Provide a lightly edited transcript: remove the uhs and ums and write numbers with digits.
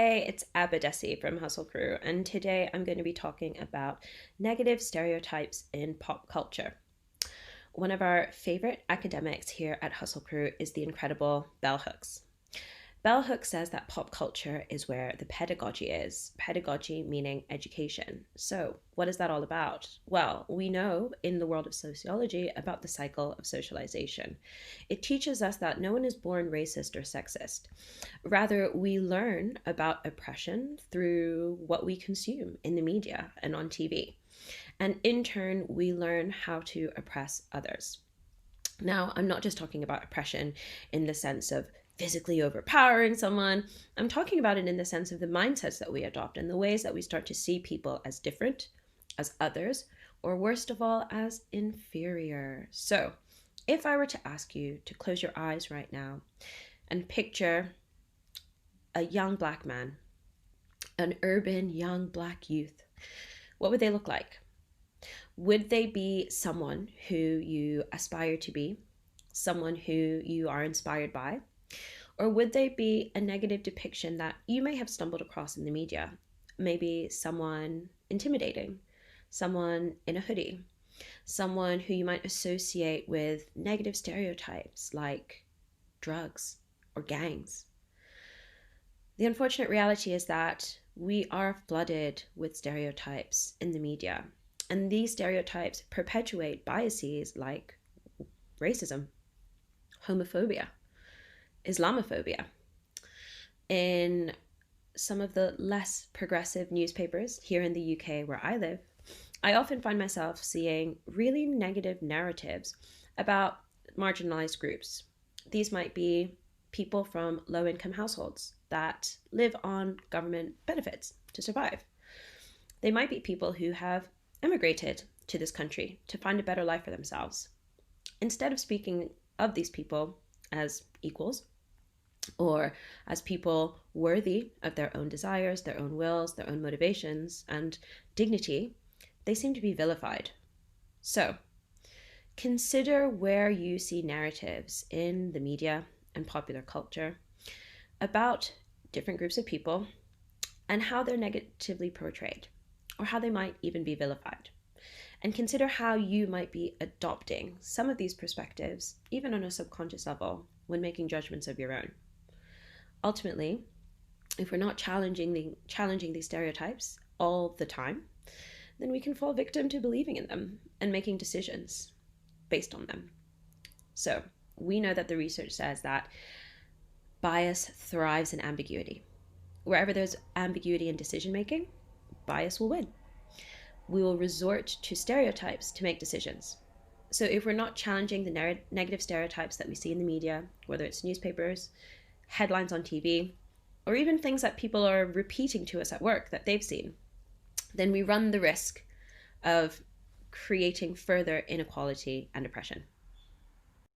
Hey, it's Abadesi from Hustle Crew, and today I'm going to be talking about negative stereotypes in pop culture. One of our favorite academics here at Hustle Crew is the incredible Bell Hooks. Bell Hooks says that pop culture is where the pedagogy is, pedagogy meaning education. So, what is that all about? Well, we know in the world of sociology about the cycle of socialization. It teaches us that no one is born racist or sexist. Rather, we learn about oppression through what we consume in the media and on TV. And in turn, we learn how to oppress others. Now, I'm not just talking about oppression in the sense of physically overpowering someone. I'm talking about it in the sense of the mindsets that we adopt and the ways that we start to see people as different, as others, or worst of all, as inferior. So, if I were to ask you to close your eyes right now and picture a young black man, an urban young black youth, what would they look like? Would they be someone who you aspire to be, someone who you are inspired by? Or would they be a negative depiction that you may have stumbled across in the media? Maybe someone intimidating, someone in a hoodie, someone who you might associate with negative stereotypes like drugs or gangs. The unfortunate reality is that we are flooded with stereotypes in the media, and these stereotypes perpetuate biases like racism, homophobia, Islamophobia. In some of the less progressive newspapers here in the UK where I live, I often find myself seeing really negative narratives about marginalized groups. These might be people from low income households that live on government benefits to survive. They might be people who have immigrated to this country to find a better life for themselves. Instead of speaking of these people as equals or as people worthy of their own desires, their own wills, their own motivations, and dignity, they seem to be vilified. So, consider where you see narratives in the media and popular culture about different groups of people and how they're negatively portrayed, or how they might even be vilified. And consider how you might be adopting some of these perspectives, even on a subconscious level, when making judgments of your own. Ultimately, if we're not challenging these stereotypes all the time, then we can fall victim to believing in them and making decisions based on them. So we know that the research says that bias thrives in ambiguity. Wherever there's ambiguity in decision making, bias will win. We will resort to stereotypes to make decisions. So if we're not challenging the negative stereotypes that we see in the media, whether it's newspapers, headlines on TV, or even things that people are repeating to us at work that they've seen, then we run the risk of creating further inequality and oppression.